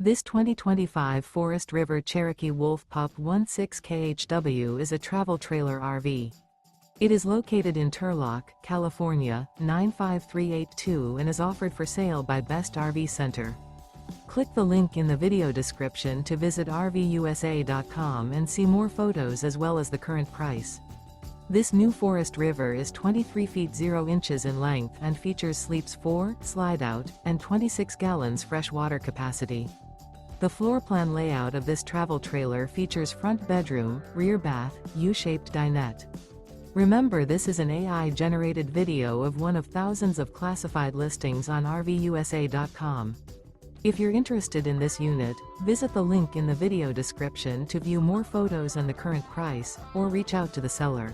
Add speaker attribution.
Speaker 1: This 2025 Forest River Cherokee Wolf Pup 16KHW is a travel trailer RV. It is located in Turlock, California, 95382 and is offered for sale by Best RV Center. Click the link in the video description to visit RVUSA.com and see more photos as well as the current price. This new Forest River is 23 feet 0 inches in length and features sleeps 4, slide-out, and 26 gallons fresh water capacity. The floor plan layout of this travel trailer features front bedroom, rear bath, U-shaped dinette. Remember, this is an AI-generated video of one of thousands of classified listings on RVUSA.com. If you're interested in this unit, visit the link in the video description to view more photos and the current price, or reach out to the seller.